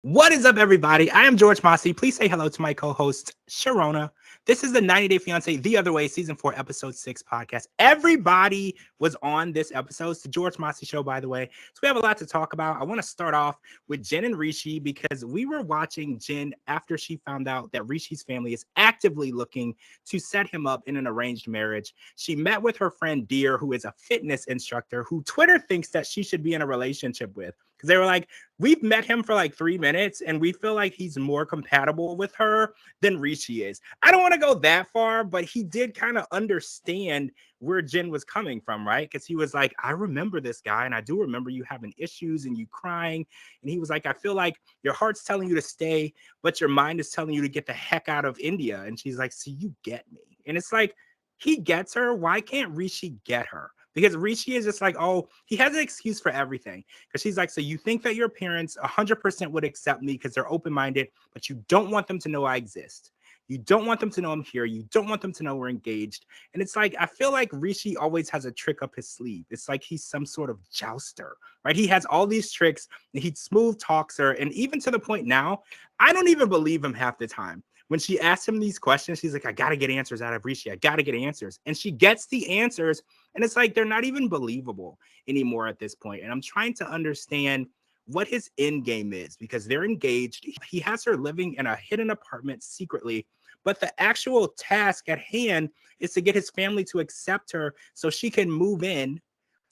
What is up, everybody? I am George Mossey. Please say hello to my co-host, Cherona. This is the 90 Day Fiance The Other Way, Season 4, Episode 6 podcast. Everybody was on this episode. It's the George Mossey Show, by the way. So we have a lot to talk about. I want to start off with Jen and Rishi because we were watching Jen after she found out that Rishi's family is actively looking to set him up in an arranged marriage. She met with her friend Deer, who is a fitness instructor, who Twitter thinks that she should be in a relationship with. Because they were like, we've met him for like 3 minutes and we feel like he's more compatible with her than Rishi is. I don't want to go that far, but he did kind of understand where Jen was coming from, right? Because he was like, I remember this guy and I do remember you having issues and you crying. And he was like, I feel like your heart's telling you to stay, but your mind is telling you to get the heck out of India. And she's like, so you get me. And it's like, he gets her. Why can't Rishi get her? Because Rishi is just like, oh, he has an excuse for everything. Because she's like, so you think that your parents 100% would accept me because they're open-minded, but you don't want them to know I exist. You don't want them to know I'm here. You don't want them to know we're engaged. And it's like, I feel like Rishi always has a trick up his sleeve. It's like he's some sort of jouster, right? He has all these tricks. And he smooth talks her. And even to the point now, I don't even believe him half the time. When she asks him these questions, she's like, I got to get answers out of Rishi. I got to get answers. And she gets the answers. And it's like, they're not even believable anymore at this point. And I'm trying to understand what his end game is because they're engaged. He has her living in a hidden apartment secretly. But the actual task at hand is to get his family to accept her so she can move in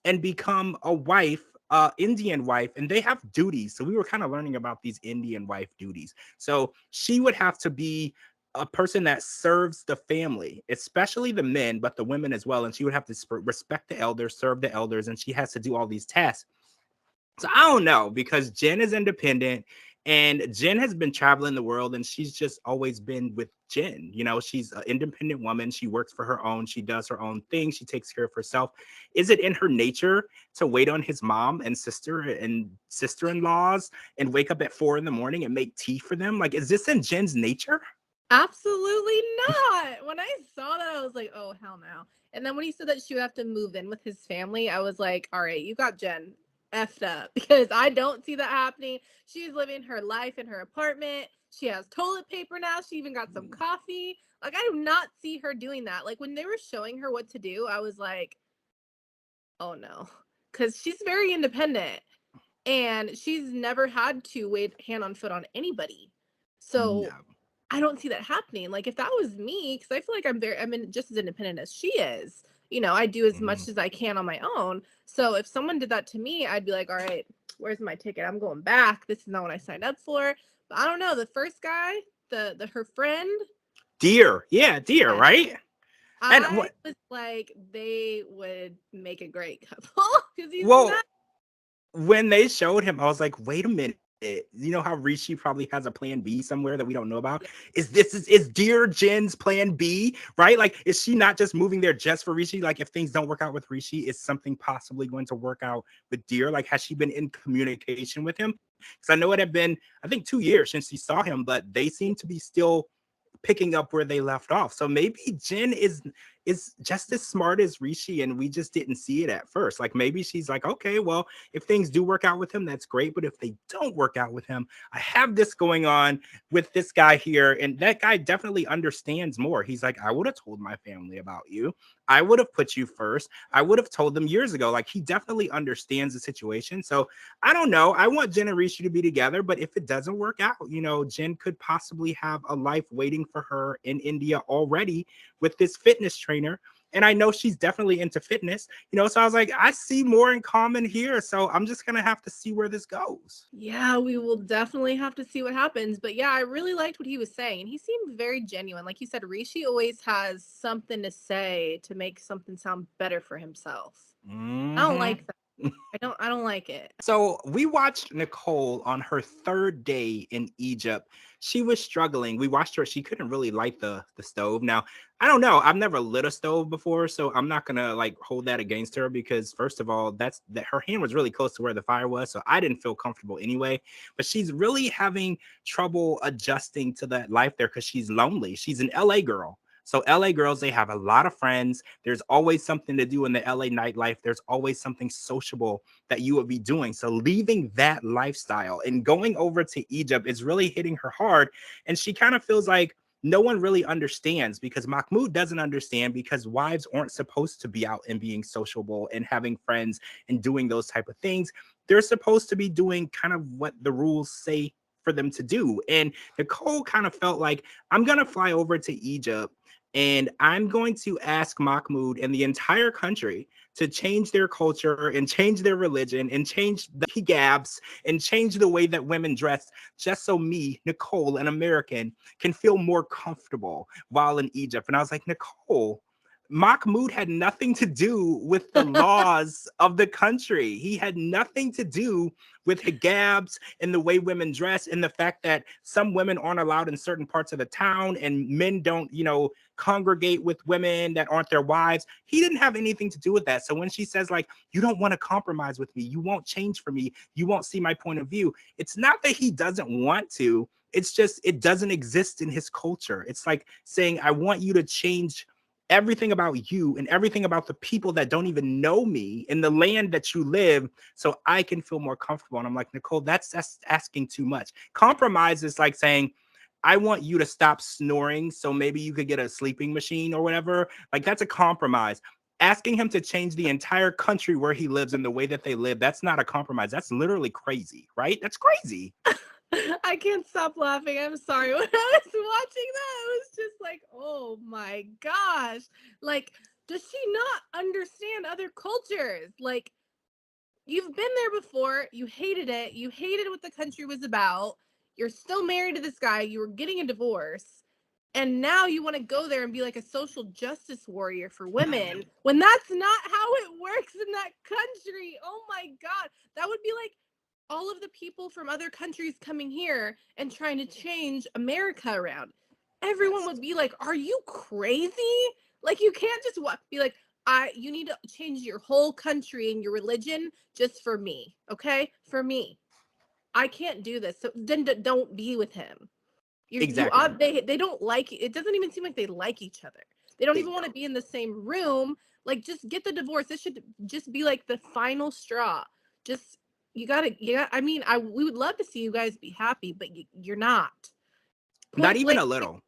and become a wife, Indian wife, and they have duties. So we were kind of learning about these Indian wife duties. So she would have to be a person that serves the family, especially the men, but the women as well. And she would have to respect the elders, serve the elders, and she has to do all these tasks. So I don't know because Jen is independent and Jen has been traveling the world and she's just always been with Jen. You know, she's an independent woman. She works for her own. She does her own thing. She takes care of herself. Is it in her nature to wait on his mom and sister-in-laws and wake up at 4 in the morning and make tea for them? Like, is this in Jen's nature? Absolutely not. When I saw that, I was like, oh, hell no. And then when he said that she would have to move in with his family, I was like, all right, you got Jen effed up because I don't see that happening. She's living her life in her apartment. She has toilet paper now. She even got some coffee. Like, I do not see her doing that. Like, when they were showing her what to do, I was like, oh no. Because she's very independent and she's never had to wait hand on foot on anybody. So No. I don't see that happening. Like if that was me, because I feel like I'm just as independent as she is. You know, I do as Mhm. much as I can on my own. So if someone did that to me, I'd be like, all right, where's my ticket? I'm going back. This is not what I signed up for. But I don't know. The first guy, the her friend, Dear. Yeah, dear, yeah, right? And I what? was like, they would make a great couple because he's Well, not. when they showed him, I was like, wait a minute. You know how Rishi probably has a plan B somewhere that we don't know about? Yeah. Is Dear Jen's plan B, right? Like, is she not just moving there just for Rishi? Like, if things don't work out with Rishi, is something possibly going to work out with Dear? Like, has she been in communication with him? Because I know it had been, I think, 2 years since she saw him, but they seem to be still picking up where they left off. So maybe Jen is just as smart as Rishi, and we just didn't see it at first. Like maybe she's like, okay, well, if things do work out with him, that's great. But if they don't work out with him, I have this going on with this guy here, and that guy definitely understands more. He's like, I would have told my family about you. I would have put you first. I would have told them years ago. Like he definitely understands the situation. So I don't know. I want Jen and Rishi to be together, but if it doesn't work out, you know, Jen could possibly have a life waiting for her in India already with this fitness trainer. And I know she's definitely into fitness, you know. So I was like, I see more in common here. So I'm just gonna have to see where this goes. Yeah, we will definitely have to see what happens. But yeah, I really liked what he was saying. He seemed very genuine. Like you said, Rishi always has something to say to make something sound better for himself. I don't Mm-hmm. like that. I don't like it. So we watched Nicole on her third day in Egypt. She was struggling. We watched her. She couldn't really light the stove. Now, I don't know. I've never lit a stove before, so I'm not gonna like hold that against her because first of all, that's that her hand was really close to where the fire was, so I didn't feel comfortable anyway. But she's really having trouble adjusting to that life there because she's lonely. She's an LA girl. So LA girls, they have a lot of friends. There's always something to do in the LA nightlife. There's always something sociable that you would be doing. So leaving that lifestyle and going over to Egypt is really hitting her hard. And she kind of feels like no one really understands, because Mahmoud doesn't understand, because wives aren't supposed to be out and being sociable and having friends and doing those type of things. They're supposed to be doing kind of what the rules say for them to do. And Nicole kind of felt like, I'm going to fly over to Egypt and I'm going to ask Mahmoud and the entire country to change their culture and change their religion and change the hijabs and change the way that women dress, just so me, Nicole, an American, can feel more comfortable while in Egypt. And I was like, Nicole, Mahmoud had nothing to do with the laws of the country. He had nothing to do with hijabs and the way women dress and the fact that some women aren't allowed in certain parts of the town and men don't, congregate with women that aren't their wives. He didn't have anything to do with that. So when she says, like, you don't want to compromise with me, you won't change for me, you won't see my point of view, it's not that he doesn't want to. It's just, it doesn't exist in his culture. It's like saying, I want you to change everything about you and everything about the people that don't even know me in the land that you live so I can feel more comfortable. And I'm like, Nicole, that's asking too much. Compromise is like saying, I want you to stop snoring so maybe you could get a sleeping machine or whatever. Like, that's a compromise. Asking him to change the entire country where he lives and the way that they live, that's not a compromise. That's literally crazy, right? That's crazy. I can't stop laughing. I'm sorry. When I was watching that, I was just like, oh my gosh. Like, does she not understand other cultures? Like, you've been there before. You hated it. You hated what the country was about. You're still married to this guy. You were getting a divorce. And now you want to go there and be like a social justice warrior for women when that's not how it works in that country. Oh my God. That would be like all of the people from other countries coming here and trying to change America around. Everyone would be like, are you crazy? Like, you can't just be like, you need to change your whole country and your religion just for me. Okay. For me, I can't do this. So then don't be with him. Exactly. They don't like it. Doesn't even seem like they like each other. They don't even want to be in the same room. Like, just get the divorce. This should just be like the final straw. Just, I mean, we would love to see you guys be happy, but you're not. Not Point even blank. a little.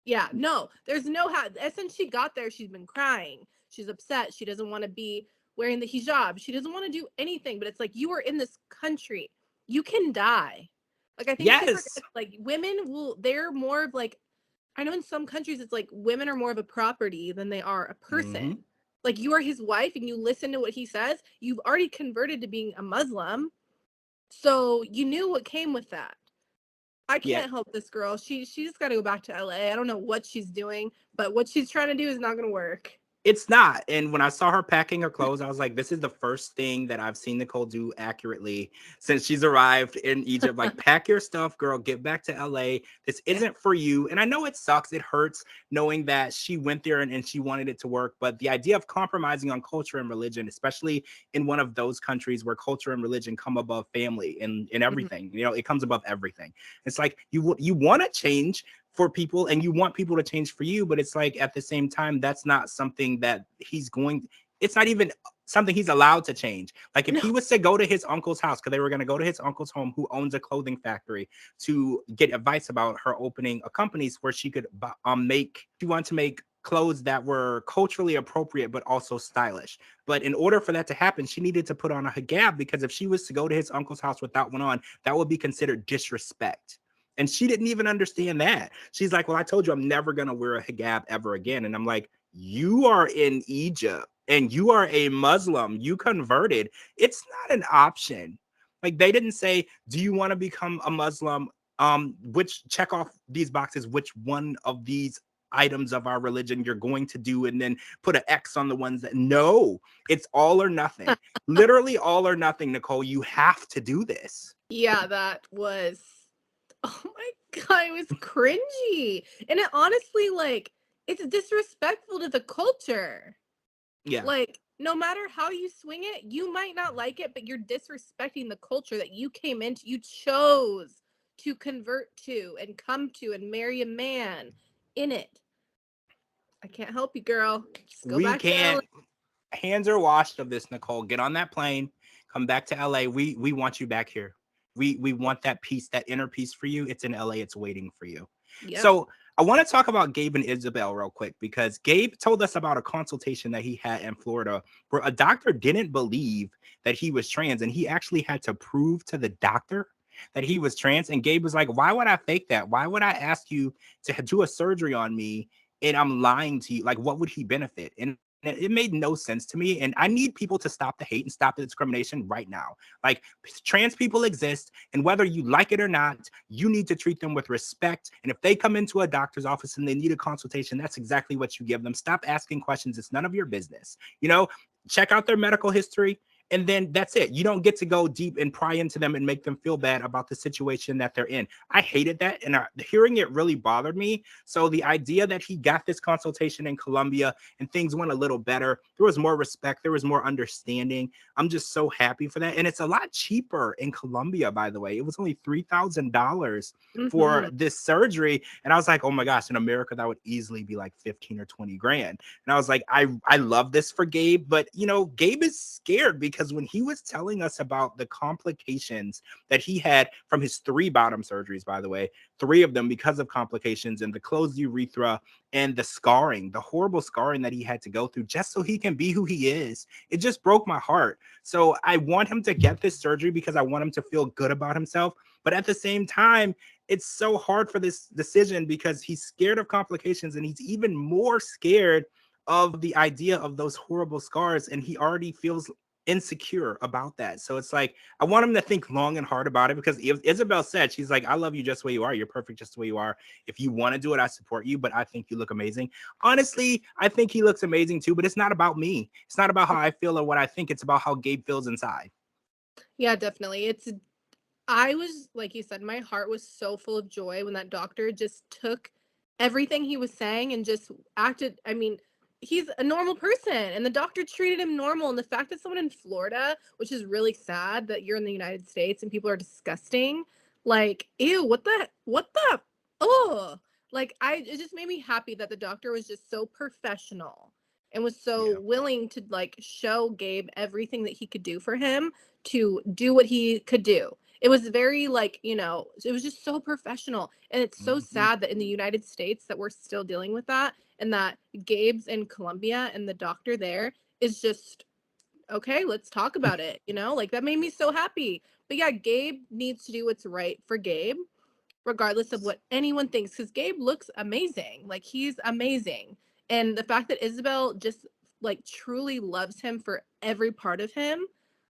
Yeah, no, there's no how. Since she got there, she's been crying. She's upset. She doesn't want to be wearing the hijab. She doesn't want to do anything. But it's like, you are in this country. You can die. Like, I think she forgets, Yes. like, they're more of like, I know in some countries it's like women are more of a property than they are a Mm-hmm. person. Like, you are his wife and you listen to what he says. You've already converted to being a Muslim. So you knew what came with that. I Yeah. can't help this girl. She's just got to go back to LA. I don't know what she's doing, but what she's trying to do is not going to work. It's not. And when I saw her packing her clothes, I was like, this is the first thing that I've seen Nicole do accurately since she's arrived in Egypt. Like, pack your stuff, girl, get back to LA. This isn't for you. And I know it sucks. It hurts knowing that she went there and she wanted it to work. But the idea of compromising on culture and religion, especially in one of those countries where culture and religion come above family and everything, it comes above everything. It's like you want to change for people and you want people to change for you, but it's like at the same time, that's not something that it's not even something he's allowed to change. Like, if No. he was to go to his uncle's house, because they were going to go to his uncle's home, who owns a clothing factory, to get advice about her opening a company where she could she wanted to make clothes that were culturally appropriate but also stylish. But in order for that to happen, she needed to put on a hijab, because if she was to go to his uncle's house without one on, that would be considered disrespect. And she didn't even understand that. She's like, well, I told you I'm never going to wear a hijab ever again. And I'm like, you are in Egypt and you are a Muslim. You converted. It's not an option. Like, they didn't say, do you want to become a Muslim? Which check off these boxes, which one of these items of our religion you're going to do, and then put an X on the ones that, no, it's all or nothing. Literally all or nothing, Nicole. You have to do this. Yeah, that was, oh my God, it was cringy. And it honestly, like, it's disrespectful to the culture. Yeah. Like, no matter how you swing it, you might not like it, but you're disrespecting the culture that you came into. You chose to convert to and come to and marry a man in it. I can't help you, girl. Just go We back to LA. can't. Hands are washed of this, Nicole. Get on that plane. Come back to LA. We want you back here. We want that peace, that inner peace for you. It's in LA. It's waiting for you. Yep. So I want to talk about Gabe and Isabel real quick because Gabe told us about a consultation that he had in Florida where a doctor didn't believe that he was trans, and he actually had to prove to the doctor that he was trans. And Gabe was like, "Why would I fake that? Why would I ask you to do a surgery on me and I'm lying to you? Like, what would he benefit?" And it made no sense to me. And I need people to stop the hate and stop the discrimination right now. Like, trans people exist, and whether you like it or not, you need to treat them with respect. And if they come into a doctor's office and they need a consultation, that's exactly what you give them. Stop asking questions. It's none of your business. Check out their medical history. And then that's it. You don't get to go deep and pry into them and make them feel bad about the situation that they're in. I hated that. And hearing it really bothered me. So the idea that he got this consultation in Colombia and things went a little better, there was more respect, there was more understanding. I'm just so happy for that. And it's a lot cheaper in Colombia, by the way. It was only $3,000 for this surgery. And I was like, oh my gosh, in America, that would easily be like 15 or 20 grand. And I was like, I love this for Gabe. But, Gabe is scared because when he was telling us about the complications that he had from his 3 bottom surgeries, by the way, 3 of them because of complications, and the closed urethra and the scarring, the horrible scarring that he had to go through just so he can be who he is, it just broke my heart. So I want him to get this surgery because I want him to feel good about himself. But at the same time, it's so hard for this decision because he's scared of complications, and he's even more scared of the idea of those horrible scars, and he already feels insecure about that. So it's like, I want him to think long and hard about it, because Isabel said, she's like, I love you just the way you are. You're perfect just the way you are. If you want to do it, I support you, but I think you look amazing. Honestly, I think he looks amazing too, but it's not about me. It's not about how I feel or what I think. It's about how Gabe feels inside. Yeah, definitely. I was, like you said, my heart was so full of joy when that doctor just took everything he was saying and just acted. I mean, he's a normal person, and the doctor treated him normal. And the fact that someone in Florida, which is really sad that you're in the United States and people are disgusting, like, ew, what the, oh, like, it just made me happy that the doctor was just so professional and was so willing to, like, show Gabe everything that he could do for him to do what he could do. It was very, like, it was just so professional. And it's so sad that in the United States that we're still dealing with that, and that Gabe's in Colombia and the doctor there is just, okay, let's talk about it. Like, that made me so happy. But yeah, Gabe needs to do what's right for Gabe, regardless of what anyone thinks, because Gabe looks amazing. Like, he's amazing. And the fact that Isabel just, like, truly loves him for every part of him,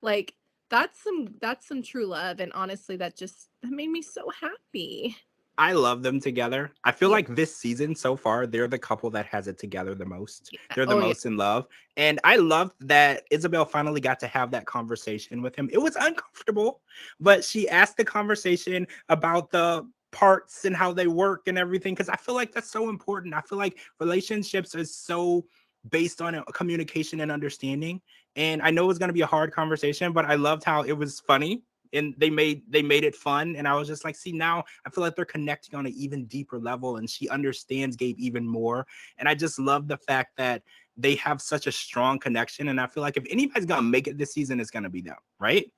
like, that's some true love. And honestly, that made me so happy. I love them together. I feel like this season so far, they're the couple that has it together the most. They're the most in love. And I love that Isabel finally got to have that conversation with him. It was uncomfortable, but she asked the conversation about the parts and how they work and everything, because I feel like that's so important. I feel like relationships are so based on communication and understanding. And I know it was going to be a hard conversation, but I loved how it was funny and they made it fun. And I was just like, see, now I feel like they're connecting on an even deeper level, and she understands Gabe even more. And I just love the fact that they have such a strong connection. And I feel like if anybody's gonna make it this season, it's gonna be them, right?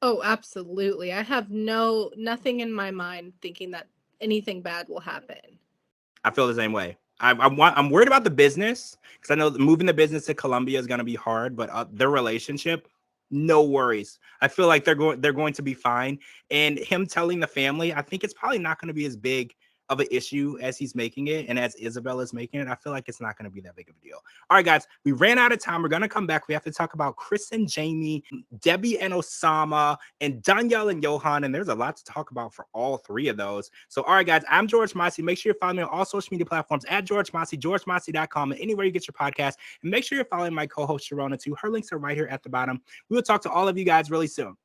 Oh, absolutely. I have nothing in my mind thinking that anything bad will happen. I feel the same way. I'm worried about the business, because I know moving the business to Colombia is going to be hard, but their relationship, no worries. I feel like they're going to be fine. And him telling the family, I think it's probably not going to be as big of an issue as he's making it, and as Isabel is making it. I feel like it's not going to be that big of a deal. All right, guys, we ran out of time. We're going to come back. We have to talk about Chris and Jamie, Debbie and Osama, and Danielle and Johan, and there's a lot to talk about for all 3 of those. So, all right, guys, I'm George Mossey. Make sure you're following me on all social media platforms at George Mossey, georgemossey.com, and anywhere you get your podcast. And make sure you're following my co-host Cherona too. Her links are right here at the bottom. We will talk to all of you guys really soon.